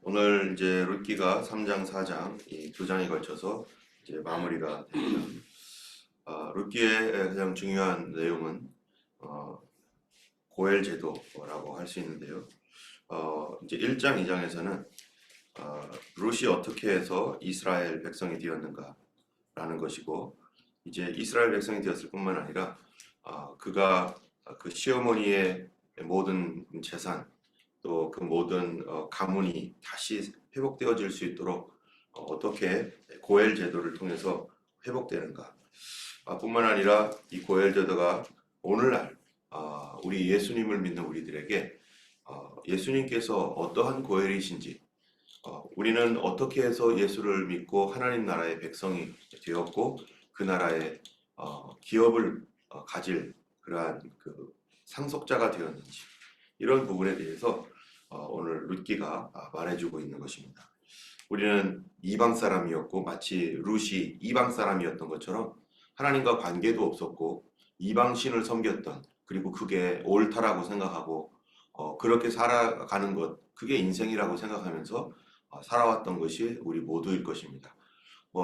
오늘 이제 룻기가 3장, 4장 이 두 장에 걸쳐서 이제 마무리가 됩니다. 룻기의 가장 중요한 내용은 고엘 제도라고 할 수 있는데요. 이제 1장, 2장에서는 룻이 어떻게 해서 이스라엘 백성이 되었는가라는 것이고, 이제 이스라엘 백성이 되었을 뿐만 아니라 그가 그 시어머니의 모든 재산, 또 그 모든 가문이 다시 회복되어질 수 있도록 어떻게 고엘 제도를 통해서 회복되는가, 뿐만 아니라 이 고엘 제도가 오늘날 우리 예수님을 믿는 우리들에게 예수님께서 어떠한 고엘이신지, 우리는 어떻게 해서 예수를 믿고 하나님 나라의 백성이 되었고 그 나라의 기업을 가질 그러한 그 상속자가 되었는지, 이런 부분에 대해서 오늘 룻기가 말해주고 있는 것입니다. 우리는 이방 사람이었고 마치 룻이 이방 사람이었던 것처럼 하나님과 관계도 없었고 이방 신을 섬겼던, 그리고 그게 옳다라고 생각하고 그렇게 살아가는 것, 그게 인생이라고 생각하면서 살아왔던 것이 우리 모두일 것입니다.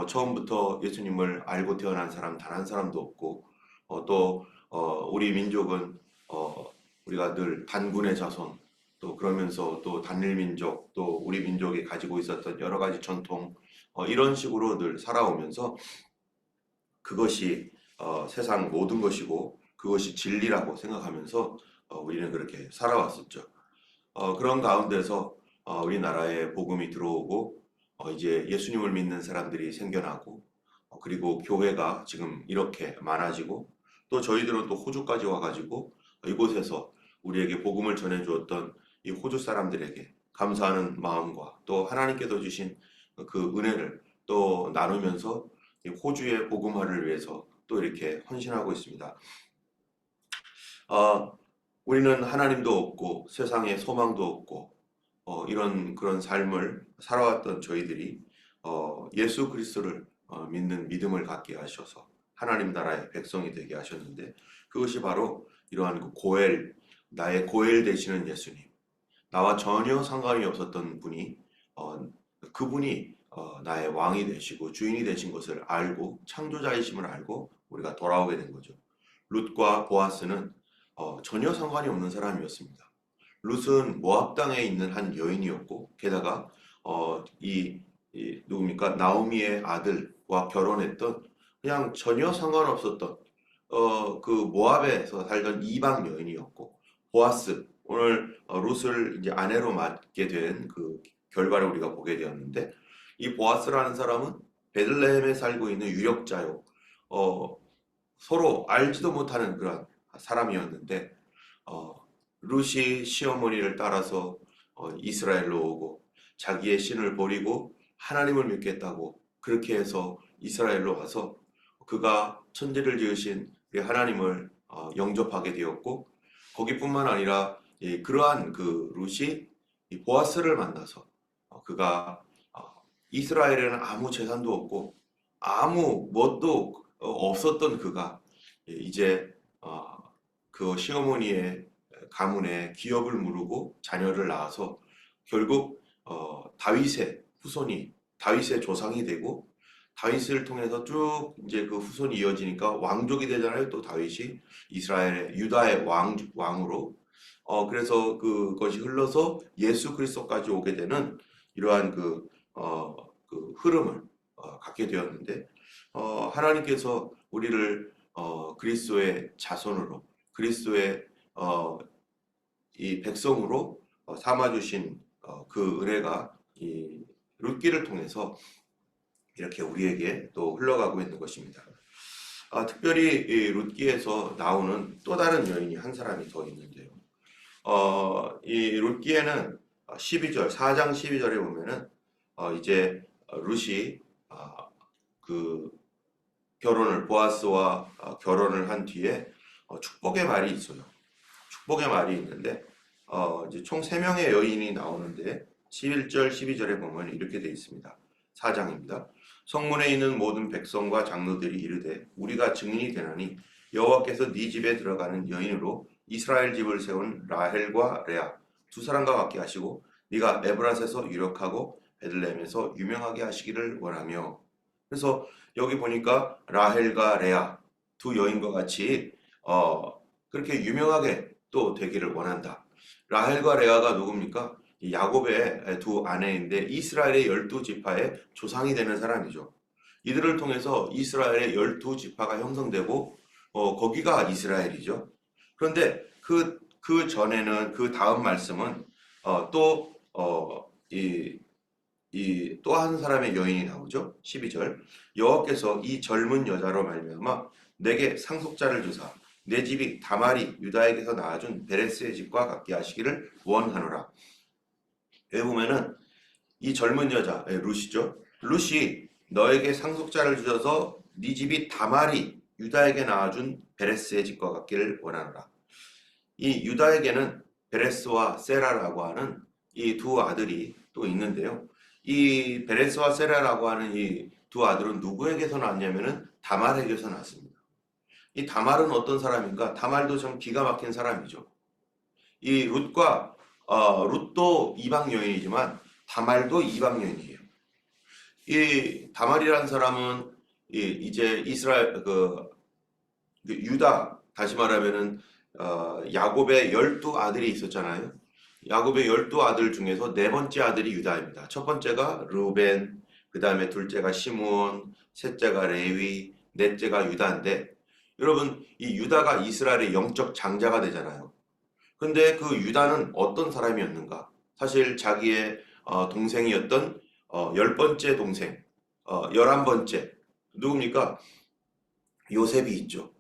처음부터 예수님을 알고 태어난 사람 단 한 사람도 없고, 또 우리 민족은 우리가 늘 단군의 자손, 또 그러면서 또 단일 민족, 또 우리 민족이 가지고 있었던 여러 가지 전통, 이런 식으로 늘 살아오면서 그것이 세상 모든 것이고 그것이 진리라고 생각하면서 우리는 그렇게 살아왔었죠. 그런 가운데서 우리나라에 복음이 들어오고 이제 예수님을 믿는 사람들이 생겨나고, 그리고 교회가 지금 이렇게 많아지고, 또 저희들은 또 호주까지 와가지고 이곳에서 우리에게 복음을 전해주었던 이 호주 사람들에게 감사하는 마음과 또 하나님께서 주신 그 은혜를 또 나누면서 이 호주의 복음화를 위해서 또 이렇게 헌신하고 있습니다. 우리는 하나님도 없고 세상에 소망도 없고 이런 그런 삶을 살아왔던 저희들이 예수 그리스도를 믿는 믿음을 갖게 하셔서 하나님 나라의 백성이 되게 하셨는데, 그것이 바로 이러한 그 고엘, 나의 고엘 되시는 예수님, 나와 전혀 상관이 없었던 분이 그분이 나의 왕이 되시고 주인이 되신 것을 알고, 창조자이심을 알고 우리가 돌아오게 된 거죠. 룻과 보아스는 전혀 상관이 없는 사람이었습니다. 룻은 모압 땅에 있는 한 여인이었고, 게다가 이 누굽니까, 나오미의 아들과 결혼했던, 그냥 전혀 상관없었던 그 모압에서 살던 이방 여인이었고, 보아스, 오늘 룻을 이제 아내로 맡게 된 그 결과를 우리가 보게 되었는데, 이 보아스라는 사람은 베들레헴에 살고 있는 유력자요, 서로 알지도 못하는 그런 사람이었는데, 룻이 시어머니를 따라서 이스라엘로 오고 자기의 신을 버리고 하나님을 믿겠다고 그렇게 해서 이스라엘로 와서 그가 천지를 지으신 하나님을 영접하게 되었고, 거기뿐만 아니라 그러한 그 룻이 이 보아스를 만나서 그가 이스라엘에는 아무 재산도 없고 아무 뭣도 없었던 그가 이제 그 시어머니의 가문에 기업을 무르고 자녀를 낳아서 결국 다윗의 후손이, 다윗의 조상이 되고, 다윗을 통해서 쭉 이제 그 후손이 이어지니까 왕족이 되잖아요. 또 다윗이 이스라엘의 유다의 왕으로 그래서 그것이 흘러서 예수 그리스도까지 오게 되는 이러한 그 흐름을 갖게 되었는데, 하나님께서 우리를 그리스도의 자손으로, 그리스도의 이 백성으로 삼아주신 그 은혜가 이 룻기를 통해서 이렇게 우리에게 또 흘러가고 있는 것입니다. 특별히 이 룻기에서 나오는 또 다른 여인이 한 사람이 더 있는데요. 이 룻기에는 12절, 4장 12절에 보면은 이제 룻이 그 결혼을, 보아스와 결혼을 한 뒤에 축복의 말이 있어요. 축복의 말이 있는데 이제 총 3명의 여인이 나오는데 11절, 12절에 보면 이렇게 되어 있습니다. 4장입니다. 성문에 있는 모든 백성과 장로들이 이르되 우리가 증인이 되나니 여호와께서 네 집에 들어가는 여인으로 이스라엘 집을 세운 라헬과 레아 두 사람과 같게 하시고 네가 에브라스에서 유력하고 베들레헴에서 유명하게 하시기를 원하며. 그래서 여기 보니까 라헬과 레아 두 여인과 같이 그렇게 유명하게 또 되기를 원한다. 라헬과 레아가 누굽니까? 이 야곱의 두 아내인데 이스라엘의 12지파의 조상이 되는 사람이죠. 이들을 통해서 이스라엘의 12지파가 형성되고 거기가 이스라엘이죠. 그런데 그 전에는 그 다음 말씀은 또 또 한 사람의 여인이 나오죠. 12절. 여호와께서 이 젊은 여자로 말미암아 내게 상속자를 주사 내 집이 다말이 유다에게서 낳아준 베레스의 집과 같게 하시기를 원하노라. 여기 보면은 이 젊은 여자 룻이죠. 룻이 너에게 상속자를 주셔서 네 집이 다말이 유다에게 낳아준 베레스의 집과 같기를 원하노라. 이 유다에게는 베레스와 세라라고 하는 이 두 아들이 또 있는데요. 이 베레스와 세라라고 하는 이 두 아들은 누구에게서 낳았냐면은 다말에게서 낳았습니다. 이 다말은 어떤 사람인가? 다말도 좀 기가 막힌 사람이죠. 이 룻도 이방 여인이지만 다말도 이방 여인이에요. 이 다말이라는 사람은 이제 이스라엘 그 유다 다시 말하면은 야곱의 12아들이 있었잖아요. 야곱의 12아들 중에서 네 번째 아들이 유다입니다. 첫 번째가 르벤, 그 다음에 둘째가 시므온, 셋째가 레위, 넷째가 유다인데 여러분 이 유다가 이스라엘의 영적 장자가 되잖아요. 근데 그 유다는 어떤 사람이었는가? 사실 자기의 동생이었던 10번째 동생, 11번째 누굽니까? 요셉이 있죠.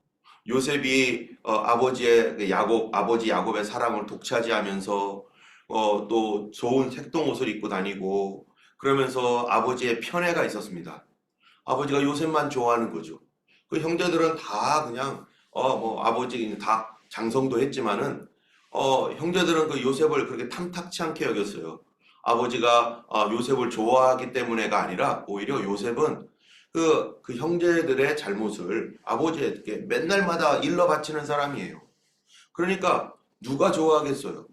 요셉이 아버지의 아버지 야곱의 사랑을 독차지하면서 또 좋은 색동 옷을 입고 다니고 그러면서 아버지의 편애가 있었습니다. 아버지가 요셉만 좋아하는 거죠. 그 형제들은 다 그냥 뭐 아버지 다 장성도 했지만은 형제들은 그 요셉을 그렇게 탐탁치 않게 여겼어요. 아버지가 요셉을 좋아하기 때문에가 아니라 오히려 요셉은 그 형제들의 잘못을 아버지에게 맨날마다 일러 바치는 사람이에요. 그러니까 누가 좋아하겠어요?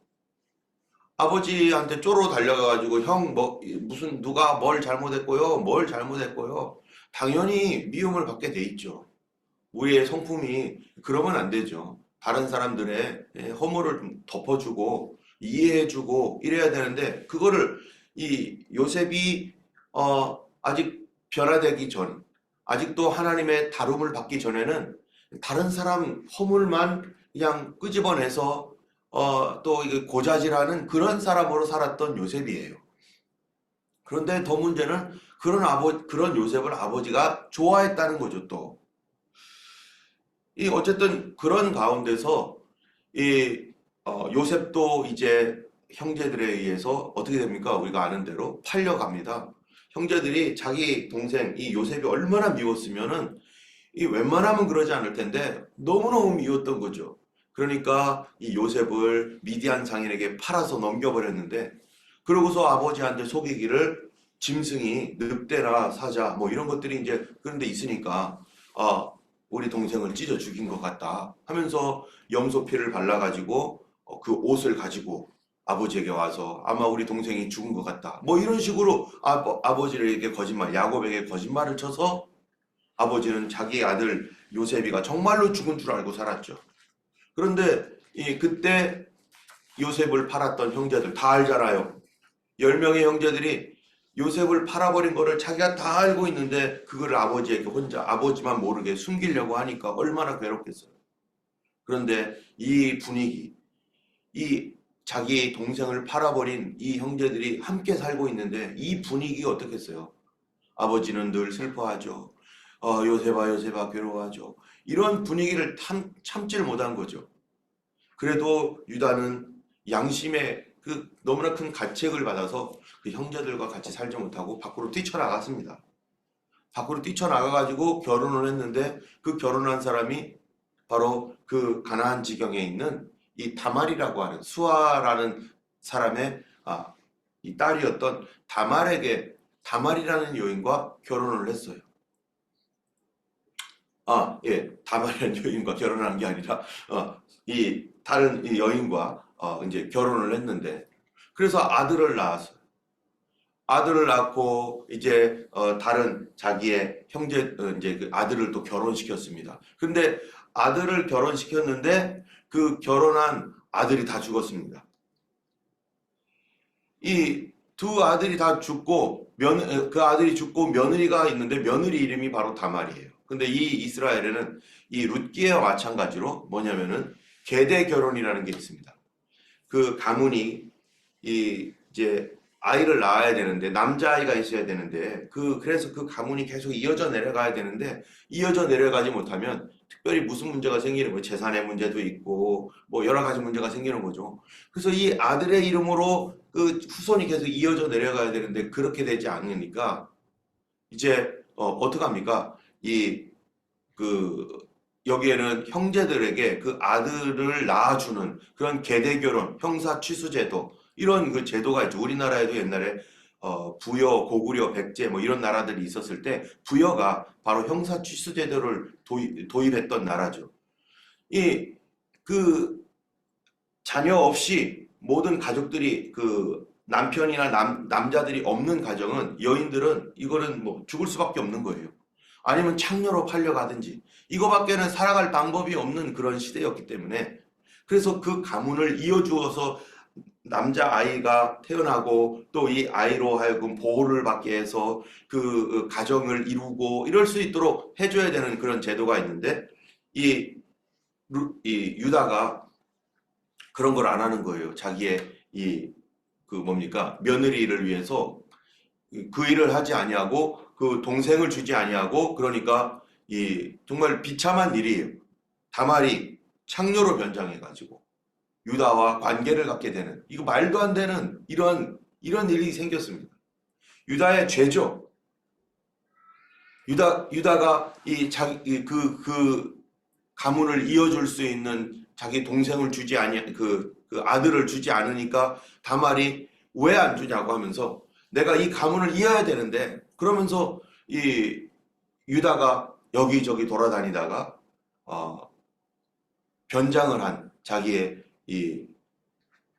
아버지한테 쪼로 달려가가지고 형 뭐 무슨 누가 뭘 잘못했고요, 뭘 잘못했고요. 당연히 미움을 받게 돼 있죠. 우리의 성품이 그러면 안 되죠. 다른 사람들의 허물을 좀 덮어주고 이해해주고 이래야 되는데 그거를 이 요셉이 아직 변화되기 전, 아직도 하나님의 다룸을 받기 전에는 다른 사람 허물만 그냥 끄집어내서 또 이게 고자질하는 그런 사람으로 살았던 요셉이에요. 그런데 더 문제는 그런 요셉을 아버지가 좋아했다는 거죠, 또. 이 어쨌든 그런 가운데서 이 요셉도 이제 형제들에 의해서 어떻게 됩니까? 우리가 아는 대로 팔려갑니다. 형제들이 자기 동생 이 요셉이 얼마나 미웠으면은 이 웬만하면 그러지 않을 텐데 너무너무 미웠던 거죠. 그러니까 이 요셉을 미디안 상인에게 팔아서 넘겨버렸는데 그러고서 아버지한테 속이기를 짐승이 늑대나 사자 뭐 이런 것들이 이제 그런 데 있으니까 우리 동생을 찢어 죽인 것 같다 하면서 염소피를 발라가지고 그 옷을 가지고 아버지에게 와서 아마 우리 동생이 죽은 것 같다 뭐 이런 식으로 아버지에게 거짓말 야곱에게 거짓말을 쳐서 아버지는 자기 아들 요셉이가 정말로 죽은 줄 알고 살았죠. 그런데 그때 요셉을 팔았던 형제들 다 알잖아요. 10명의 형제들이 요셉을 팔아버린 거를 자기가 다 알고 있는데 그걸 아버지에게 혼자 아버지만 모르게 숨기려고 하니까 얼마나 괴롭겠어요. 그런데 이 분위기, 이 자기 동생을 팔아버린 이 형제들이 함께 살고 있는데 이 분위기가 어떻겠어요? 아버지는 늘 슬퍼하죠. 요셉아 요셉아 괴로워하죠. 이런 분위기를 참지를 못한 거죠. 그래도 유다는 양심의 그 너무나 큰 가책을 받아서 그 형제들과 같이 살지 못하고 밖으로 뛰쳐나갔습니다. 밖으로 뛰쳐나가가지고 결혼을 했는데 그 결혼한 사람이 바로 그 가나안 지경에 있는 이 다말이라고 하는 수아라는 사람의 이 딸이었던 다말이라는 여인과 결혼을 했어요. 예, 다말이라는 여인과 결혼한 게 아니라 이 다른 이 여인과 이제 결혼을 했는데 그래서 아들을 낳았어요. 아들을 낳고 이제 다른 자기의 형제 이제 그 아들을 또 결혼시켰습니다. 근데 아들을 결혼시켰는데 그 결혼한 아들이 다 죽었습니다. 이 두 아들이 다 죽고 그 아들이 죽고 며느리가 있는데 며느리 이름이 바로 다말이에요. 근데 이 이스라엘에는 이 룻기와 마찬가지로 뭐냐면은 계대 결혼이라는 게 있습니다. 그 가문이 이제 아이를 낳아야 되는데 남자아이가 있어야 되는데 그래서 그 가문이 계속 이어져 내려가야 되는데 이어져 내려가지 못하면 특별히 무슨 문제가 생기는 거예요. 재산의 문제도 있고 뭐 여러 가지 문제가 생기는 거죠. 그래서 이 아들의 이름으로 그 후손이 계속 이어져 내려가야 되는데 그렇게 되지 않으니까 이제 어떡합니까? 그 여기에는 형제들에게 그 아들을 낳아주는 그런 계대 결혼, 형사 취수 제도 이런 그 제도가 있죠. 우리나라에도 옛날에 부여, 고구려, 백제 뭐 이런 나라들이 있었을 때 부여가 바로 형사 취수 제도를 도입했던 나라죠. 이 그 자녀 없이 모든 가족들이 그 남편이나 남자들이 없는 가정은 여인들은 이거는 뭐 죽을 수밖에 없는 거예요. 아니면 창녀로 팔려가든지 이거밖에는 살아갈 방법이 없는 그런 시대였기 때문에 그래서 그 가문을 이어주어서 남자아이가 태어나고 또 이 아이로 하여금 보호를 받게 해서 그 가정을 이루고 이럴 수 있도록 해줘야 되는 그런 제도가 있는데 이, 이 유다가 그런 걸 안 하는 거예요. 자기의 그 뭡니까 며느리를 위해서 그 일을 하지 아니하고 그 동생을 주지 아니하고 그러니까 정말 비참한 일이에요. 다말이 창녀로 변장해가지고 유다와 관계를 갖게 되는 이거 말도 안 되는 이런 일이 생겼습니다. 유다의 죄죠. 유다가 그 가문을 이어줄 수 있는 자기 동생을 주지 아니 그 아들을 주지 않으니까 다말이 왜 안 주냐고 하면서 내가 이 가문을 이어야 되는데 그러면서 이 유다가 여기저기 돌아다니다가 변장을 한 자기의 이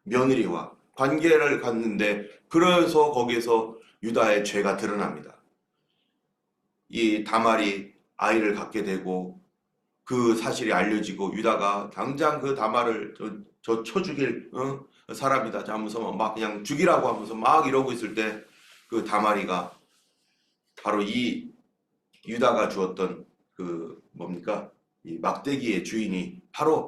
며느리와 관계를 갖는데 그래서 거기서 유다의 죄가 드러납니다. 이 다말이 아이를 갖게 되고 그 사실이 알려지고 유다가 당장 그 다말을 저 쳐 죽일 사람이다 하면서 막 그냥 죽이라고 하면서 막 이러고 있을 때 그 다말이가 바로 이 유다가 주었던 그 뭡니까 이 막대기의 주인이 바로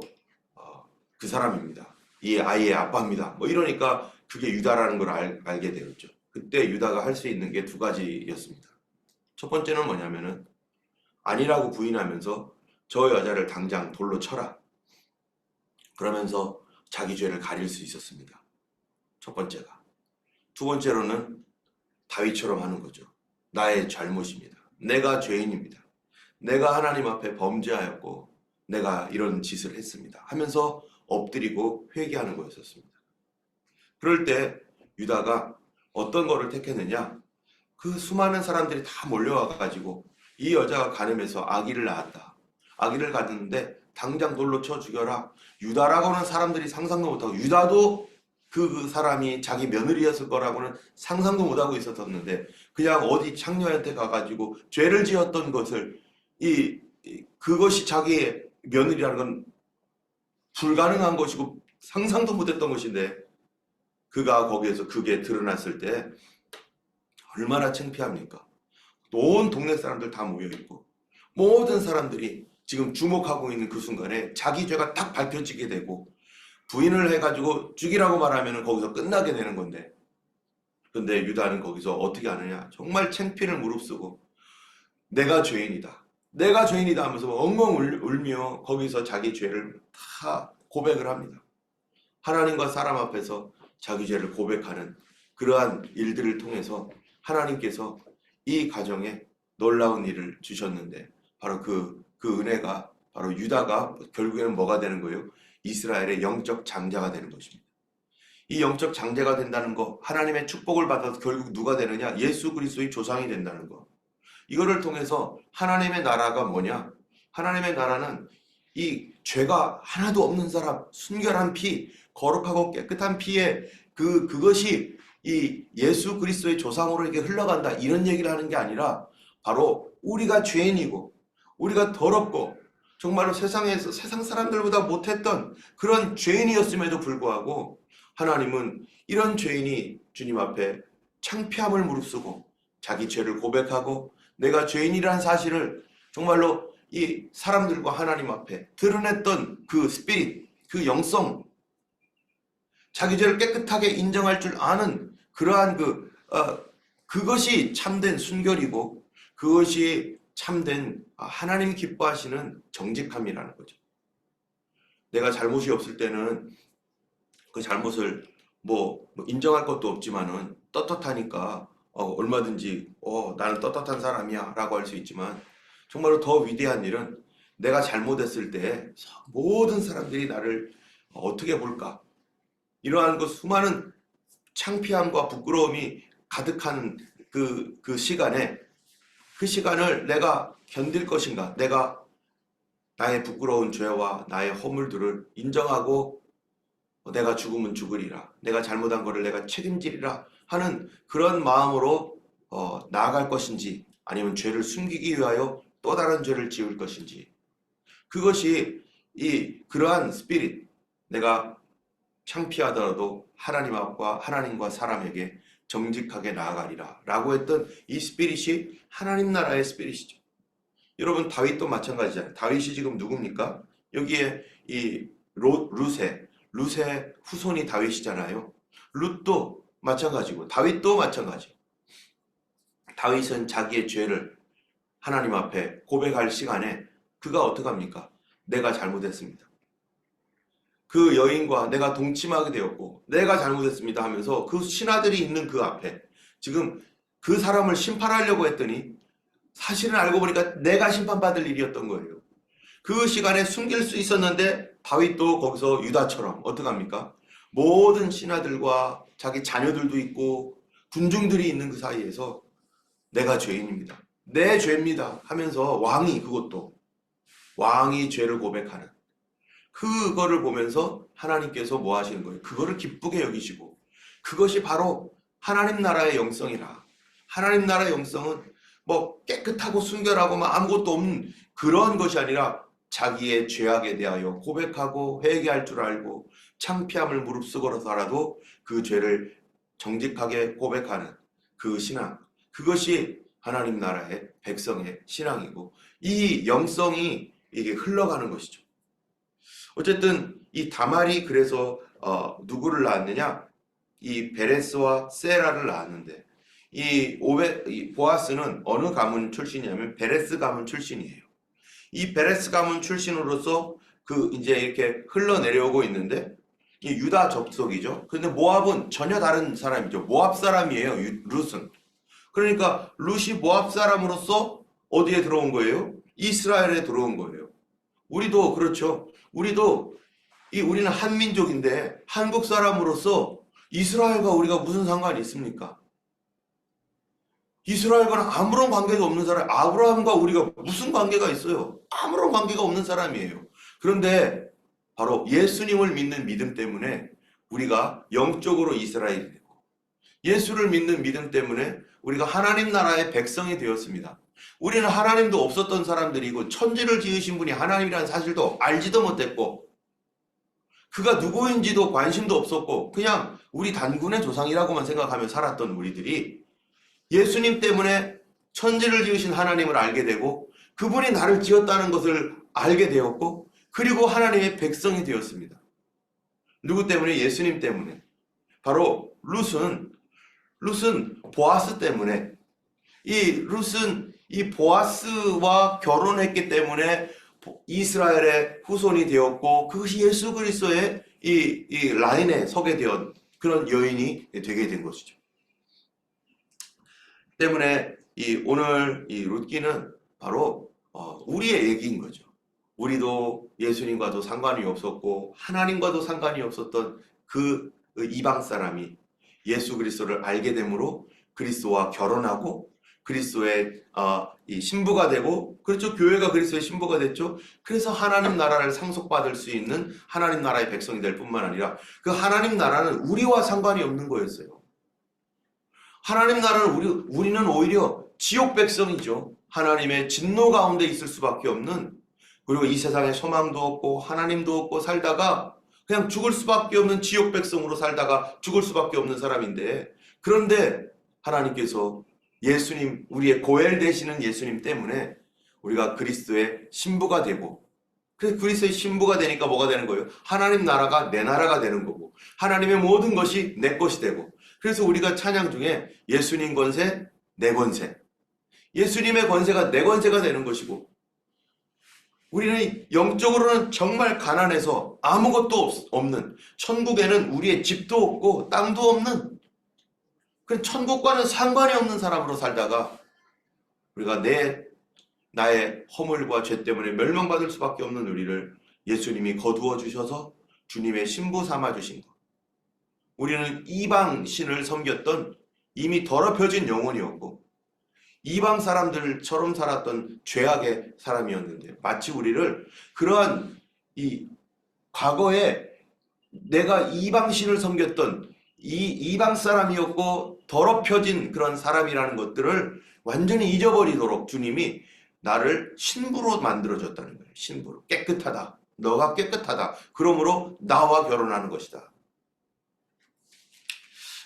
그 사람입니다. 이 아이의 아빠입니다. 뭐 이러니까 그게 유다라는 걸 알게 되었죠. 그때 유다가 할 수 있는 게 두 가지였습니다. 첫 번째는 뭐냐면은 아니라고 부인하면서 저 여자를 당장 돌로 쳐라. 그러면서 자기 죄를 가릴 수 있었습니다. 첫 번째가. 두 번째로는 다윗처럼 하는 거죠. 나의 잘못입니다. 내가 죄인입니다. 내가 하나님 앞에 범죄하였고 내가 이런 짓을 했습니다. 하면서 엎드리고 회개하는 거였었습니다. 그럴 때 유다가 어떤 거를 택했느냐? 그 수많은 사람들이 다 몰려와가지고 이 여자가 간음해서 아기를 낳았다. 아기를 갖는데 당장 돌로 쳐 죽여라. 유다라고는 사람들이 상상도 못하고 유다도 그 사람이 자기 며느리였을 거라고는 상상도 못하고 있었었는데 그냥 어디 창녀한테 가가지고 죄를 지었던 것을 그것이 자기의 며느리라는 건 불가능한 것이고 상상도 못했던 것인데 그가 거기에서 그게 드러났을 때 얼마나 창피합니까? 온 동네 사람들 다 모여있고 모든 사람들이 지금 주목하고 있는 그 순간에 자기 죄가 딱 밝혀지게 되고 부인을 해가지고 죽이라고 말하면 거기서 끝나게 되는 건데 근데 유다는 거기서 어떻게 하느냐 정말 창피를 무릅쓰고 내가 죄인이다 내가 죄인이다 하면서 엉엉 울며 거기서 자기 죄를 다 고백을 합니다. 하나님과 사람 앞에서 자기 죄를 고백하는 그러한 일들을 통해서 하나님께서 이 가정에 놀라운 일을 주셨는데 바로 그 은혜가 바로 유다가 결국에는 뭐가 되는 거예요? 이스라엘의 영적 장자가 되는 것입니다. 이 영적 장자가 된다는 거 하나님의 축복을 받아서 결국 누가 되느냐? 예수 그리스도의 조상이 된다는 거. 이거를 통해서 하나님의 나라가 뭐냐? 하나님의 나라는 이 죄가 하나도 없는 사람, 순결한 피, 거룩하고 깨끗한 피에 그것이 이 예수 그리스도의 조상으로 이렇게 흘러간다 이런 얘기를 하는 게 아니라 바로 우리가 죄인이고 우리가 더럽고 정말로 세상에서 세상 사람들보다 못했던 그런 죄인이었음에도 불구하고 하나님은 이런 죄인이 주님 앞에 창피함을 무릅쓰고 자기 죄를 고백하고 내가 죄인이라는 사실을 정말로 이 사람들과 하나님 앞에 드러냈던 그 스피릿, 그 영성, 자기 죄를 깨끗하게 인정할 줄 아는 그러한 그것이 참된 순결이고 그것이 참된 하나님 기뻐하시는 정직함이라는 거죠. 내가 잘못이 없을 때는 그 잘못을 인정할 것도 없지만은 떳떳하니까 얼마든지 나는 떳떳한 사람이야 라고 할 수 있지만 정말로 더 위대한 일은 내가 잘못했을 때 모든 사람들이 나를 어떻게 볼까 이러한 그 수많은 창피함과 부끄러움이 가득한 그 시간에 그 시간을 내가 견딜 것인가 내가 나의 부끄러운 죄와 나의 허물들을 인정하고 내가 죽으면 죽으리라 내가 잘못한 것을 내가 책임지리라 하는 그런 마음으로 나아갈 것인지 아니면 죄를 숨기기 위하여 또 다른 죄를 지을 것인지 그것이 그러한 스피릿 내가 창피하더라도 하나님 앞과 하나님과 사람에게 정직하게 나아가리라 라고 했던 이 스피릿이 하나님 나라의 스피릿이죠. 여러분 다윗도 마찬가지잖아요. 다윗이 지금 누굽니까? 여기에 이 룻의 후손이 다윗이잖아요. 룻도 마찬가지고 다윗도 마찬가지. 다윗은 자기의 죄를 하나님 앞에 고백할 시간에 그가 어떻게 합니까? 내가 잘못했습니다. 그 여인과 내가 동침하게 되었고 내가 잘못했습니다 하면서 그 신하들이 있는 그 앞에 지금 그 사람을 심판하려고 했더니 사실은 알고 보니까 내가 심판받을 일이었던 거예요. 그 시간에 숨길 수 있었는데 다윗도 거기서 유다처럼 어떻게 합니까? 모든 신하들과 자기 자녀들도 있고 군중들이 있는 그 사이에서 내가 죄인입니다. 내 죄입니다 하면서 왕이 죄를 고백하는 그거를 보면서 하나님께서 뭐 하시는 거예요? 그거를 기쁘게 여기시고 그것이 바로 하나님 나라의 영성이라. 하나님 나라의 영성은 깨끗하고 순결하고 아무것도 없는 그런 것이 아니라 자기의 죄악에 대하여 고백하고 회개할 줄 알고 창피함을 무릅쓰고서라도 그 죄를 정직하게 고백하는 그 신앙 그것이 하나님 나라의 백성의 신앙이고 이 영성이 이게 흘러가는 것이죠. 어쨌든 이 다말이 그래서 누구를 낳았느냐? 이 베레스와 세라를 낳았는데 이 보아스는 어느 가문 출신이냐면 베레스 가문 출신이에요. 이 베레스 가문 출신으로서 이제 이렇게 흘러내려오고 있는데 이 유다 족속이죠. 근데 모압은 전혀 다른 사람이죠. 모압 사람이에요. 룻은. 그러니까 룻이 모압 사람으로서 어디에 들어온 거예요? 이스라엘에 들어온 거예요. 우리도 그렇죠. 우리는 한민족인데 한국 사람으로서 이스라엘과 우리가 무슨 상관이 있습니까? 이스라엘과는 아무런 관계가 없는 사람, 아브라함과 우리가 무슨 관계가 있어요? 아무런 관계가 없는 사람이에요. 그런데 바로 예수님을 믿는 믿음 때문에 우리가 영적으로 이스라엘이 되고 예수를 믿는 믿음 때문에 우리가 하나님 나라의 백성이 되었습니다. 우리는 하나님도 없었던 사람들이고 천지를 지으신 분이 하나님이라는 사실도 알지도 못했고 그가 누구인지도 관심도 없었고 그냥 우리 단군의 조상이라고만 생각하며 살았던 우리들이 예수님 때문에 천지를 지으신 하나님을 알게 되고 그분이 나를 지었다는 것을 알게 되었고 그리고 하나님의 백성이 되었습니다. 누구 때문에? 예수님 때문에. 바로 룻은 보아스 때문에 룻은 이 보아스와 결혼했기 때문에 이스라엘의 후손이 되었고 그것이 예수 그리스도의 이 라인에 서게 되었 그런 여인이 되게 된 것이죠. 때문에 오늘 이 룻기는 바로 우리의 얘기인 거죠. 우리도 예수님과도 상관이 없었고 하나님과도 상관이 없었던 그 이방 사람이 예수 그리스도를 알게 되므로 그리스도와 결혼하고 그리스도의 이 신부가 되고, 그렇죠. 교회가 그리스도의 신부가 됐죠. 그래서 하나님 나라를 상속받을 수 있는 하나님 나라의 백성이 될 뿐만 아니라 그 하나님 나라는 우리와 상관이 없는 거였어요. 하나님 나라는 우리는 오히려 지옥 백성이죠. 하나님의 진노 가운데 있을 수밖에 없는, 그리고 이 세상에 소망도 없고 하나님도 없고 살다가 그냥 죽을 수밖에 없는 지옥 백성으로 살다가 죽을 수밖에 없는 사람인데, 그런데 하나님께서 예수님, 우리의 고엘 되시는 예수님 때문에 우리가 그리스도의 신부가 되고, 그래서 그리스도의 신부가 되니까 뭐가 되는 거예요? 하나님 나라가 내 나라가 되는 거고, 하나님의 모든 것이 내 것이 되고, 그래서 우리가 찬양 중에 예수님 권세, 내 권세, 예수님의 권세가 내 권세가 되는 것이고, 우리는 영적으로는 정말 가난해서 아무것도 없는, 천국에는 우리의 집도 없고 땅도 없는, 그 천국과는 상관이 없는 사람으로 살다가 우리가 나의 허물과 죄 때문에 멸망받을 수밖에 없는 우리를 예수님이 거두어 주셔서 주님의 신부 삼아 주신 것. 우리는 이방 신을 섬겼던 이미 더럽혀진 영혼이었고 이방 사람들처럼 살았던 죄악의 사람이었는데, 마치 우리를 그러한 이 과거에 내가 이방 신을 섬겼던 이방 사람이었고 더럽혀진 그런 사람이라는 것들을 완전히 잊어버리도록 주님이 나를 신부로 만들어줬다는 거예요. 신부로. 깨끗하다. 너가 깨끗하다. 그러므로 나와 결혼하는 것이다.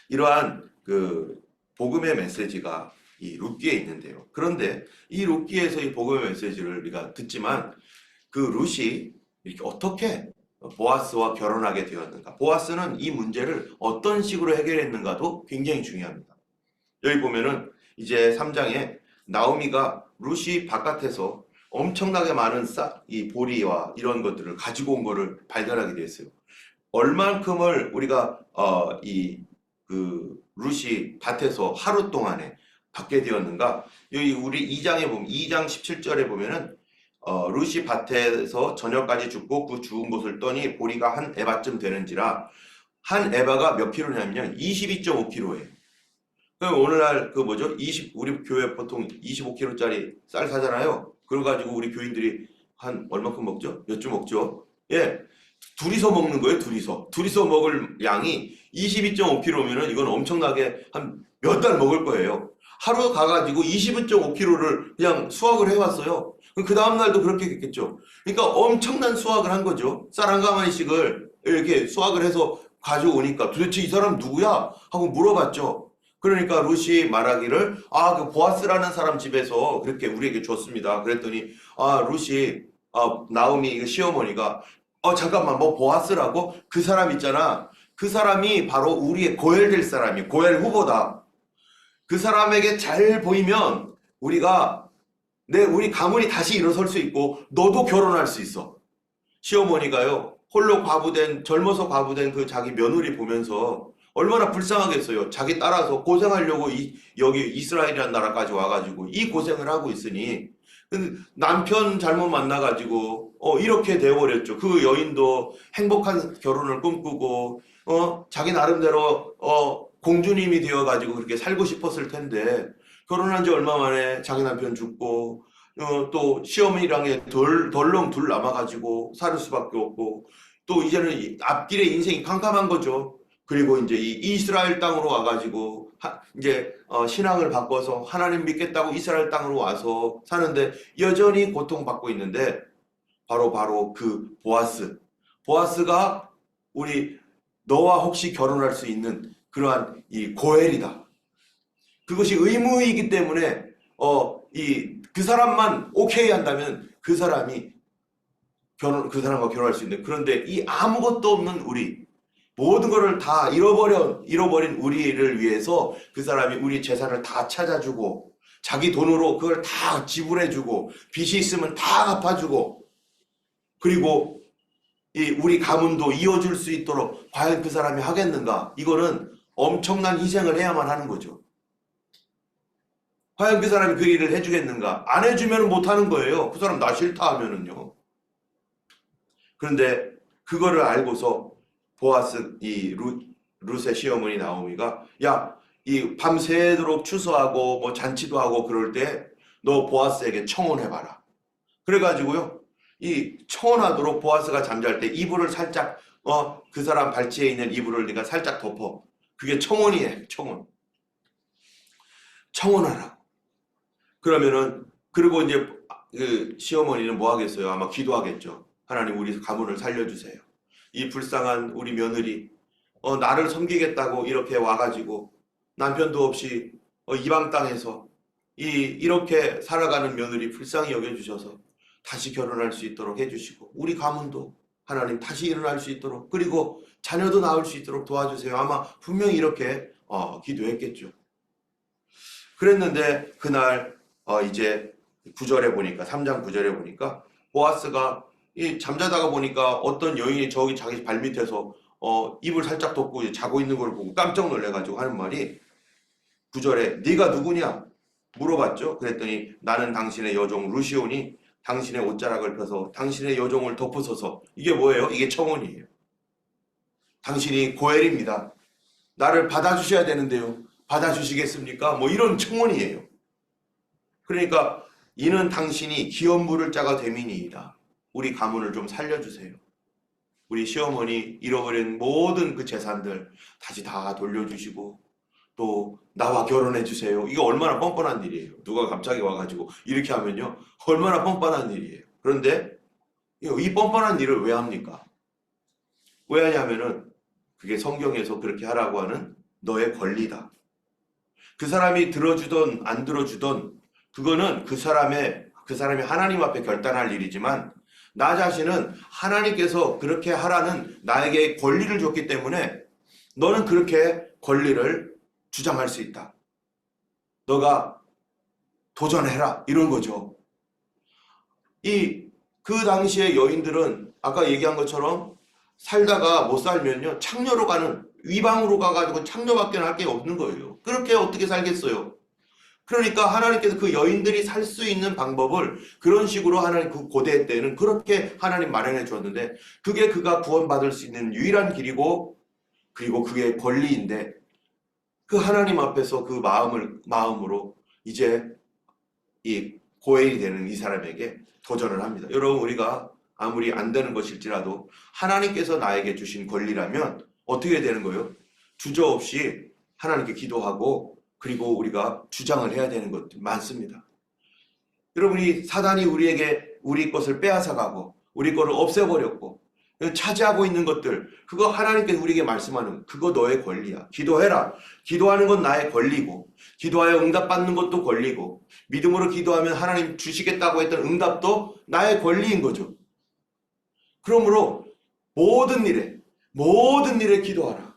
이러한 그 복음의 메시지가 이 룻기에 있는데요. 그런데 이 룻기에서 이 복음의 메시지를 우리가 듣지만 그 룻이 이렇게 어떻게 보아스와 결혼하게 되었는가, 보아스는 이 문제를 어떤 식으로 해결했는가도 굉장히 중요합니다. 여기 보면은 이제 3장에 나오미가 룻이 바깥에서 엄청나게 많은 이 보리와 이런 것들을 가지고 온 거를 발견하게 됐어요. 얼만큼을 우리가 룻이 밭에서 하루 동안에 받게 되었는가? 여기 우리 2장에 보면 2장 17절에 보면은 룻이 밭에서 저녁까지 죽고 그 죽은 곳을 떠니 보리가 한 에바쯤 되는지라. 한 에바가 몇 킬로냐면요, 22.5킬로예요. 그럼 오늘날 우리 교회 보통 25킬로짜리 쌀 사잖아요. 그래가지고 우리 교인들이 한 얼마큼 먹죠? 몇 주 먹죠? 예, 둘이서 먹는 거예요. 둘이서 먹을 양이 22.5kg면은 이건 엄청나게 한 몇 달 먹을 거예요. 하루 가가지고 22.5kg를 그냥 수확을 해왔어요. 그 다음날도 그렇게 했겠죠. 그러니까 엄청난 수확을 한 거죠. 쌀 한 가마니씩을 이렇게 수확을 해서 가져오니까 도대체 이 사람 누구야? 하고 물어봤죠. 그러니까 룻이 말하기를 그 보아스라는 사람 집에서 그렇게 우리에게 줬습니다. 그랬더니 룻이 나오미 시어머니가 잠깐만, 뭐 보아스라고? 그 사람 있잖아. 그 사람이 바로 우리의 고엘 될 사람이, 고엘 후보다. 그 사람에게 잘 보이면 우리 가문이 다시 일어설 수 있고 너도 결혼할 수 있어. 시어머니가요, 홀로 젊어서 과부된 그 자기 며느리 보면서 얼마나 불쌍하겠어요. 자기 따라서 고생하려고 여기 이스라엘이라는 나라까지 와가지고 이 고생을 하고 있으니 남편 잘못 만나가지고 이렇게 되어버렸죠. 그 여인도 행복한 결혼을 꿈꾸고 자기 나름대로 공주님이 되어가지고 그렇게 살고 싶었을 텐데, 결혼한 지 얼마 만에 자기 남편 죽고 또 시어머니랑 덜렁 둘 남아가지고 살 수밖에 없고, 또 이제는 앞길에 인생이 캄캄한 거죠. 그리고 이제 이 이스라엘 땅으로 와가지고 이제 신앙을 바꿔서 하나님 믿겠다고 이스라엘 땅으로 와서 사는데 여전히 고통받고 있는데, 바로 그 보아스가 너와 혹시 결혼할 수 있는 그러한 이 고엘이다. 그것이 의무이기 때문에 그 사람만 오케이 한다면 그 사람과 결혼할 수 있는, 그런데 이 아무것도 없는 모든 것을 다 잃어버린 우리를 위해서 그 사람이 우리 재산을 다 찾아주고 자기 돈으로 그걸 다 지불해주고 빚이 있으면 다 갚아주고, 그리고 우리 가문도 이어줄 수 있도록 과연 그 사람이 하겠는가? 이거는 엄청난 희생을 해야만 하는 거죠. 과연 그 사람이 그 일을 해주겠는가? 안 해주면 못하는 거예요. 그 사람 나 싫다 하면은요. 그런데 그거를 알고서 룻의 시어머니 나오미가 이 밤새도록 추수하고 뭐 잔치도 하고 그럴 때 너 보아스에게 청혼해봐라. 그래가지고요, 이 청혼하도록 보아스가 잠잘 때 이불을 살짝 그 사람 발치에 있는 이불을 네가 살짝 덮어. 그게 청혼이에요. 청혼하라고. 그러면은 그리고 이제 그 시어머니는 뭐 하겠어요? 아마 기도하겠죠. 하나님, 우리 가문을 살려주세요. 이 불쌍한 우리 며느리 나를 섬기겠다고 이렇게 와가지고 남편도 없이 이방 땅에서 이렇게 살아가는 며느리 불쌍히 여겨주셔서 다시 결혼할 수 있도록 해주시고, 우리 가문도 하나님 다시 일어날 수 있도록, 그리고 자녀도 낳을 수 있도록 도와주세요. 아마 분명히 이렇게 기도했겠죠. 그랬는데 그날 이제 9절에 보니까, 3장 9절에 보니까 보아스가 잠자다가 보니까 어떤 여인이 저기 자기 발밑에서 이불 살짝 덮고 자고 있는 걸 보고 깜짝 놀래가지고 하는 말이, 9절에 네가 누구냐 물어봤죠. 그랬더니 나는 당신의 여종 루시온이 당신의 옷자락을 펴서 당신의 여종을 덮으소서. 이게 뭐예요? 이게 청혼이에요. 당신이 고엘입니다. 나를 받아주셔야 되는데요. 받아주시겠습니까? 뭐 이런 청혼이에요. 그러니까 이는 당신이 기업 물을 자가 됨이니이다. 우리 가문을 좀 살려주세요. 우리 시어머니 잃어버린 모든 그 재산들 다시 다 돌려주시고 또 나와 결혼해 주세요. 이거 얼마나 뻔뻔한 일이에요. 누가 갑자기 와가지고 이렇게 하면요, 얼마나 뻔뻔한 일이에요. 그런데 이 뻔뻔한 일을 왜 합니까? 왜 하냐면은 그게 성경에서 그렇게 하라고 하는 너의 권리다. 그 사람이 들어주던 안 들어주던 그거는 그 사람이 하나님 앞에 결단할 일이지만, 나 자신은 하나님께서 그렇게 하라는 나에게 권리를 줬기 때문에 너는 그렇게 권리를 주장할 수 있다. 너가 도전해라, 이런 거죠. 그 당시에 여인들은 아까 얘기한 것처럼 살다가 못 살면요, 창녀로 가는, 위방으로 가가지고 창녀밖에 할 게 없는 거예요. 그렇게 어떻게 살겠어요? 그러니까 하나님께서 그 여인들이 살 수 있는 방법을 그런 식으로 하나님, 그 고대 때는 그렇게 하나님 마련해 주었는데, 그게 그가 구원받을 수 있는 유일한 길이고, 그리고 그게 권리인데, 그 하나님 앞에서 그 마음으로 이제 이 고엘이 되는 이 사람에게 도전을 합니다. 여러분, 우리가 아무리 안 되는 것일지라도 하나님께서 나에게 주신 권리라면 어떻게 되는 거예요? 주저없이 하나님께 기도하고, 그리고 우리가 주장을 해야 되는 것들 많습니다. 여러분이 사단이 우리 것을 빼앗아가고 우리 것을 없애버렸고 차지하고 있는 것들, 그거 하나님께서 우리에게 말씀하는, 그거 너의 권리야. 기도해라. 기도하는 건 나의 권리고, 기도하여 응답받는 것도 권리고, 믿음으로 기도하면 하나님 주시겠다고 했던 응답도 나의 권리인 거죠. 그러므로 모든 일에 기도하라.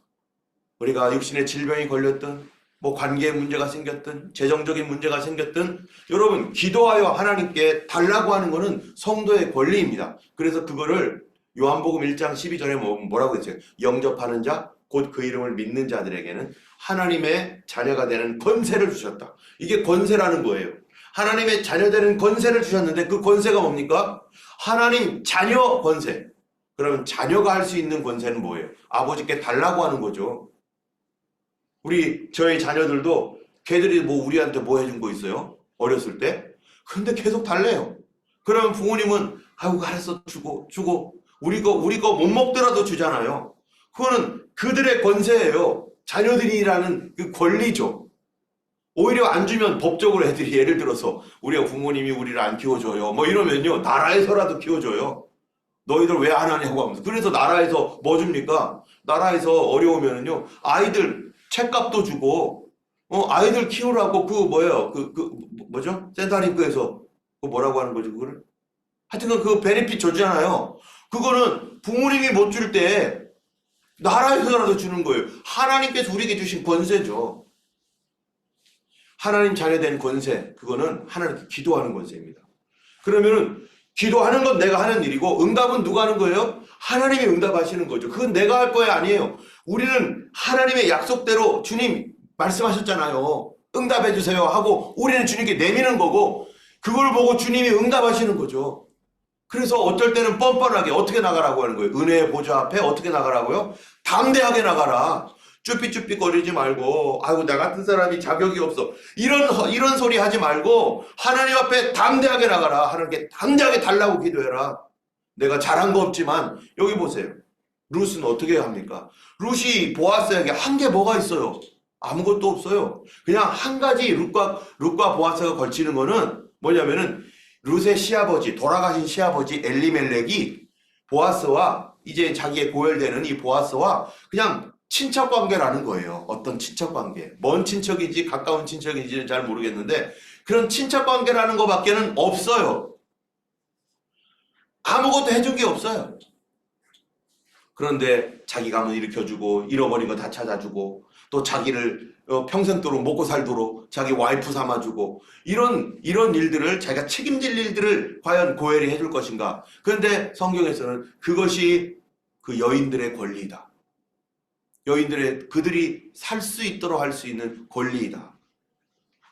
우리가 육신의 질병이 걸렸든 뭐 관계에 문제가 생겼든 재정적인 문제가 생겼든, 여러분 기도하여 하나님께 달라고 하는 것은 성도의 권리입니다. 그래서 그거를 요한복음 1장 12절에 뭐라고 했어요? 영접하는 자, 곧 그 이름을 믿는 자들에게는 하나님의 자녀가 되는 권세를 주셨다. 이게 권세라는 거예요. 하나님의 자녀 되는 권세를 주셨는데, 그 권세가 뭡니까? 하나님 자녀 권세. 그러면 자녀가 할 수 있는 권세는 뭐예요? 아버지께 달라고 하는 거죠. 저희 자녀들도 걔들이 뭐 우리한테 뭐 해준 거 있어요? 어렸을 때? 근데 계속 달래요. 그러면 부모님은 아이고 알았어, 주고 우리 거 못 먹더라도 주잖아요. 그거는 그들의 권세예요. 자녀들이라는 그 권리죠. 오히려 안 주면 법적으로 애들이, 예를 들어서 우리가 부모님이 우리를 안 키워줘요 뭐 이러면요, 나라에서라도 키워줘요. 너희들 왜 안 하냐고 하면서. 그래서 나라에서 뭐 줍니까? 나라에서 어려우면은요, 아이들 책값도 주고, 아이들 키우라고 뭐죠? 센터링크에서 뭐라고 하는 거지, 그거를? 하여튼 그 베네핏 줘주잖아요. 그거는 부모님이 못 줄 때 나라에서라도 주는 거예요. 하나님께서 우리에게 주신 권세죠. 하나님 자녀 된 권세, 그거는 하나님께 기도하는 권세입니다. 그러면은 기도하는 건 내가 하는 일이고, 응답은 누가 하는 거예요? 하나님이 응답하시는 거죠. 그건 내가 할 거야, 아니에요. 우리는 하나님의 약속대로, 주님 말씀하셨잖아요, 응답해 주세요 하고 우리는 주님께 내미는 거고, 그걸 보고 주님이 응답하시는 거죠. 그래서 어떨 때는 뻔뻔하게 어떻게 나가라고 하는 거예요? 은혜의 보좌 앞에 어떻게 나가라고요? 담대하게 나가라. 쭈삣쭈삣 거리지 말고, 아이고 나 같은 사람이 자격이 없어, 이런 소리 하지 말고 하나님 앞에 담대하게 나가라. 하나님께 담대하게 달라고 기도해라. 내가 잘한 거 없지만, 여기 보세요. 룻은 어떻게 합니까? 룻이 보아스에게 한 게 뭐가 있어요? 아무것도 없어요. 그냥 한 가지 룻과 보아스가 걸치는 거는 뭐냐면은, 룻의 시아버지, 돌아가신 시아버지 엘리멜렉이 보아스와, 이제 자기의 고열되는 이 보아스와 그냥 친척 관계라는 거예요. 어떤 친척 관계. 먼 친척인지 가까운 친척인지는 잘 모르겠는데, 그런 친척 관계라는 것밖에는 없어요. 아무것도 해준 게 없어요. 그런데 자기 가문 일으켜주고, 잃어버린 거 다 찾아주고, 또 자기를 평생도록 먹고 살도록 자기 와이프 삼아주고, 이런 일들을, 자기가 책임질 일들을 과연 고엘이 해줄 것인가? 그런데 성경에서는 그것이 그 여인들의 권리이다. 그들이 살 수 있도록 할 수 있는 권리이다.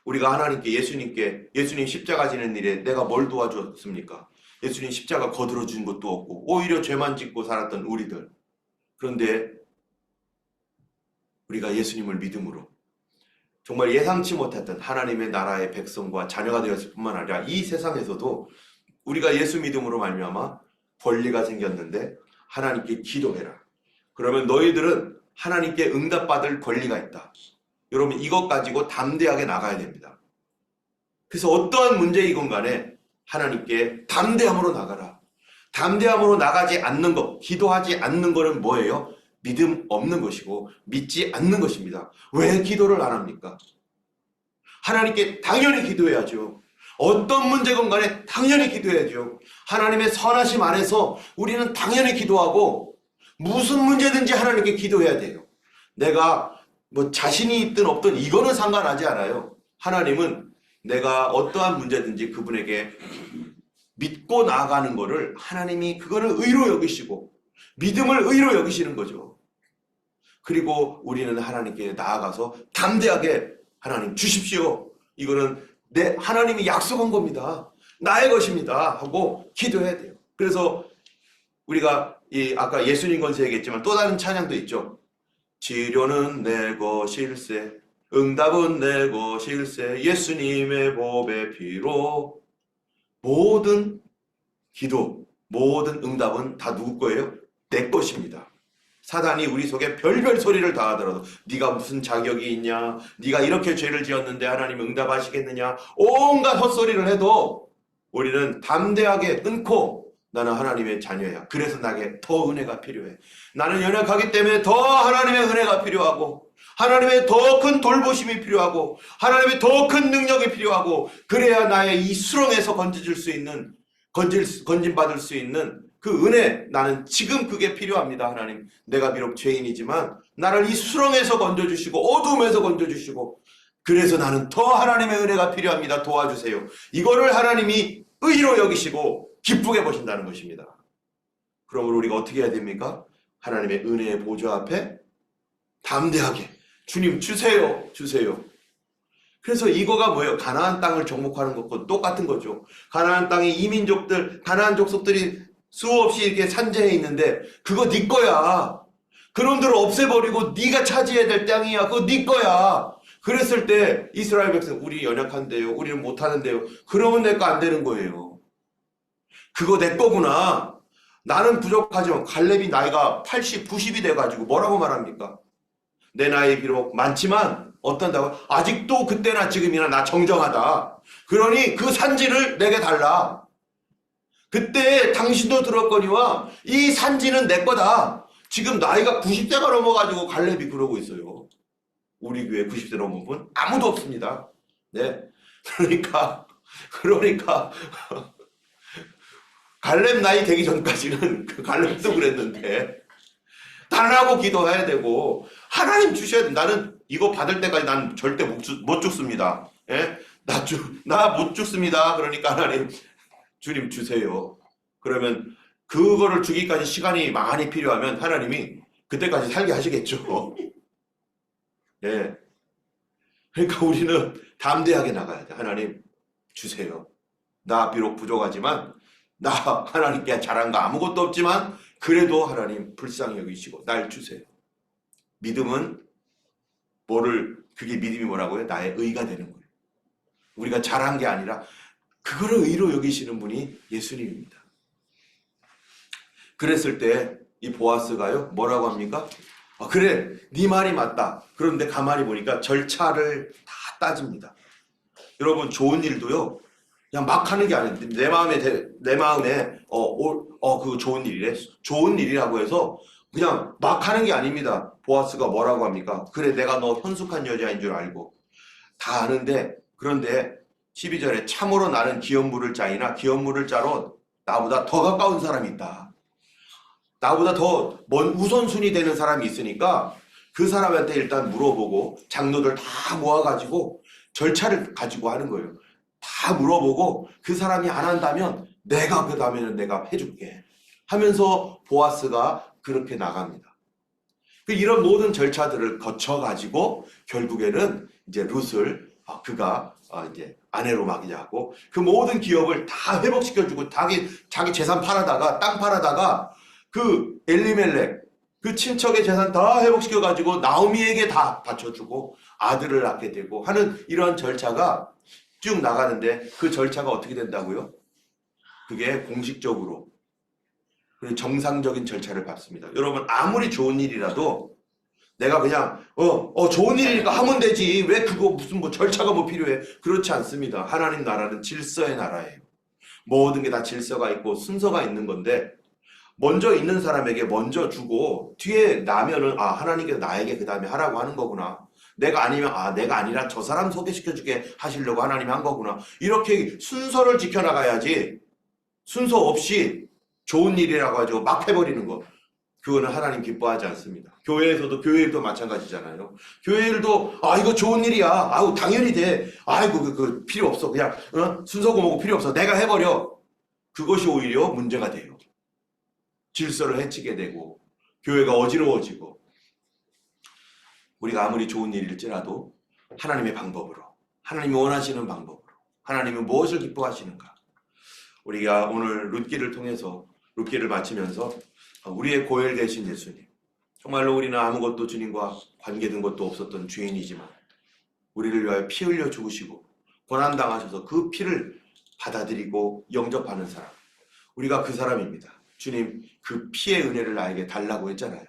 우리가 하나님께, 예수님 십자가 지는 일에 내가 뭘 도와주었습니까? 예수님 십자가 거들어 준 것도 없고, 오히려 죄만 짓고 살았던 우리들. 그런데 우리가 예수님을 믿음으로 정말 예상치 못했던 하나님의 나라의 백성과 자녀가 되었을 뿐만 아니라, 이 세상에서도 우리가 예수 믿음으로 말미암아 권리가 생겼는데, 하나님께 기도해라. 그러면 너희들은 하나님께 응답받을 권리가 있다. 여러분, 이것 가지고 담대하게 나가야 됩니다. 그래서 어떠한 문제이건 간에 하나님께 담대함으로 나가라. 담대함으로 나가지 않는 것, 기도하지 않는 것은 뭐예요? 믿음 없는 것이고 믿지 않는 것입니다. 왜 기도를 안 합니까? 하나님께 당연히 기도해야죠. 어떤 문제건 간에 당연히 기도해야죠. 하나님의 선하심 안에서 우리는 당연히 기도하고, 무슨 문제든지 하나님께 기도해야 돼요. 내가 뭐 자신이 있든 없든 이거는 상관하지 않아요. 하나님은 내가 어떠한 문제든지 그분에게 믿고 나아가는 거를, 하나님이 그거를 의로 여기시고 믿음을 의로 여기시는 거죠. 그리고 우리는 하나님께 나아가서 담대하게 하나님 주십시오. 이거는 하나님이 약속한 겁니다. 나의 것입니다. 하고 기도해야 돼요. 그래서 우리가 아까 예수님 건세 얘기했지만 또 다른 찬양도 있죠. 치료는 내 것일세, 응답은 내 것일세, 예수님의 보배 피로. 모든 기도, 모든 응답은 다 누구 거예요? 내 것입니다. 사단이 우리 속에 별별 소리를 다 하더라도, 네가 무슨 자격이 있냐, 네가 이렇게 죄를 지었는데 하나님 응답하시겠느냐, 온갖 헛소리를 해도 우리는 담대하게 끊고, 나는 하나님의 자녀야. 그래서 나에게 더 은혜가 필요해. 나는 연약하기 때문에 더 하나님의 은혜가 필요하고, 하나님의 더 큰 돌보심이 필요하고, 하나님의 더 큰 능력이 필요하고, 그래야 나의 이 수렁에서 건진받을 수 있는 그 은혜, 나는 지금 그게 필요합니다. 하나님, 내가 비록 죄인이지만 나를 이 수렁에서 건져주시고 어둠에서 건져주시고, 그래서 나는 더 하나님의 은혜가 필요합니다. 도와주세요. 이거를 하나님이 의로 여기시고 기쁘게 보신다는 것입니다. 그러므로 우리가 어떻게 해야 됩니까? 하나님의 은혜의 보좌 앞에 담대하게, 주님 주세요, 주세요. 그래서 이거가 뭐예요? 가나안 땅을 정복하는 것과 똑같은 거죠. 가나안 땅에 가나안 족속들이 수없이 이렇게 산재해 있는데, 그거 네 거야. 그놈들을 없애버리고 네가 차지해야 될 땅이야. 그거 네 거야. 그랬을 때 이스라엘 백성, 우리 연약한데요, 우리는 못하는데요, 그러면 내 거 안 되는 거예요. 그거 내 거구나. 나는 부족하지만, 갈렙이 나이가 80, 90이 돼가지고 뭐라고 말합니까? 내 나이 비록 많지만 어떤다고? 아직도 그때나 지금이나 나 정정하다. 그러니 그 산지를 내게 달라. 그때 당신도 들었거니와 이 산지는 내 거다. 지금 나이가 90세가 넘어가지고 갈렙이 그러고 있어요. 우리 교회 90세 넘은 분 아무도 없습니다. 네. 그러니까 갈렙 나이 되기 전까지는 그 갈렙도 그랬는데, 달라고 기도해야 되고, 하나님 주셔야 돼. 나는 이거 받을 때까지 난 절대 못 죽습니다. 예? 나 못 죽습니다. 그러니까 하나님, 주님 주세요. 그러면 그거를 주기까지 시간이 많이 필요하면 하나님이 그때까지 살게 하시겠죠. 예. 그러니까 우리는 담대하게 나가야 돼. 하나님 주세요. 나 비록 부족하지만, 나 하나님께 잘한 거 아무것도 없지만 그래도 하나님 불쌍히 여기시고 날 주세요. 믿음은 그게 믿음이 뭐라고요? 나의 의가 되는 거예요. 우리가 잘한 게 아니라 그거를 의로 여기시는 분이 예수님입니다. 그랬을 때 이 보아스가요 뭐라고 합니까? 그래, 네 말이 맞다. 그런데 가만히 보니까 절차를 다 따집니다. 여러분, 좋은 일도요 그냥 막 하는 게 아니에요. 내 마음에 그 좋은 일이래. 좋은 일이라고 해서 그냥 막 하는 게 아닙니다. 보아스가 뭐라고 합니까? 그래, 내가 너 현숙한 여자인 줄 알고 다 아는데, 그런데 12절에 참으로 나는 기업 물을 자이나 기업 물을 자로 나보다 더 가까운 사람이 있다. 나보다 더 우선순위 되는 사람이 있으니까 그 사람한테 일단 물어보고 장로들 다 모아가지고 절차를 가지고 하는 거예요. 다 물어보고 그 사람이 안 한다면 내가 그 다음에는 내가 해줄게 하면서 보아스가 그렇게 나갑니다. 이런 모든 절차들을 거쳐가지고 결국에는 이제 룻을 그가 이제 아내로 맞이하고 그 모든 기업을 다 회복시켜주고 자기 재산 팔아다가 땅 팔아다가 그 엘리멜렉 그 친척의 재산 다 회복시켜가지고 나오미에게 다 바쳐주고 아들을 낳게 되고 하는 이런 절차가 쭉 나가는데 그 절차가 어떻게 된다고요? 그게 공식적으로 그리고 정상적인 절차를 밟습니다. 여러분, 아무리 좋은 일이라도 내가 그냥 좋은 일이니까 하면 되지 왜 그거 무슨 뭐 절차가 뭐 필요해? 그렇지 않습니다. 하나님 나라는 질서의 나라예요. 모든 게 다 질서가 있고 순서가 있는 건데 먼저 있는 사람에게 먼저 주고 뒤에 나면은 하나님께서 나에게 그 다음에 하라고 하는 거구나. 내가 아니면 내가 아니라 저 사람 소개시켜주게 하시려고 하나님이 한 거구나. 이렇게 순서를 지켜나가야지 순서 없이 좋은 일이라고 하죠. 막 해버리는 거. 그거는 하나님 기뻐하지 않습니다. 교회에서도 교회 일도 마찬가지잖아요. 교회 일도 이거 좋은 일이야. 당연히 돼. 아이고 그 필요 없어. 그냥 순서고 뭐고 필요 없어. 내가 해버려. 그것이 오히려 문제가 돼요. 질서를 해치게 되고 교회가 어지러워지고 우리가 아무리 좋은 일일지라도 하나님의 방법으로 하나님이 원하시는 방법으로 하나님이 무엇을 기뻐하시는가 우리가 오늘 룻기를 통해서 룻기를 마치면서 우리의 고엘 되신 예수님 정말로 우리는 아무것도 주님과 관계된 것도 없었던 죄인이지만 우리를 위하여 피 흘려 죽으시고 고난당하셔서 그 피를 받아들이고 영접하는 사람 우리가 그 사람입니다. 주님 그 피의 은혜를 나에게 달라고 했잖아요.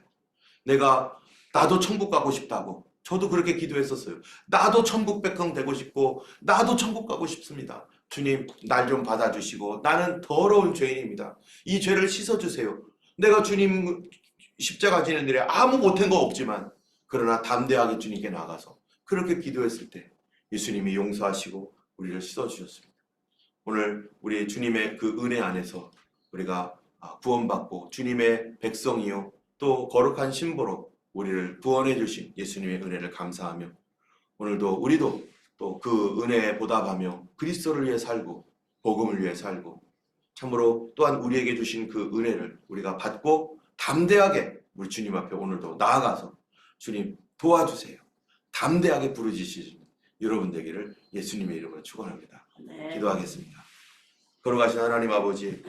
나도 천국 가고 싶다고 저도 그렇게 기도했었어요. 나도 천국 백성 되고 싶고 나도 천국 가고 싶습니다. 주님 날 좀 받아주시고 나는 더러운 죄인입니다. 이 죄를 씻어주세요. 내가 주님 십자가 지는 일에 아무 못한 거 없지만 그러나 담대하게 주님께 나가서 그렇게 기도했을 때 예수님이 용서하시고 우리를 씻어주셨습니다. 오늘 우리 주님의 그 은혜 안에서 우리가 구원받고 주님의 백성이요 또 거룩한 신부로 우리를 구원해 주신 예수님의 은혜를 감사하며 오늘도 우리도 또 그 은혜에 보답하며 그리스도를 위해 살고 복음을 위해 살고 참으로 또한 우리에게 주신 그 은혜를 우리가 받고 담대하게 우리 주님 앞에 오늘도 나아가서 주님 도와주세요. 담대하게 부르짖으시는 여러분 되기를 예수님의 이름으로 축원합니다. 네. 기도하겠습니다. 거룩하신 하나님 아버지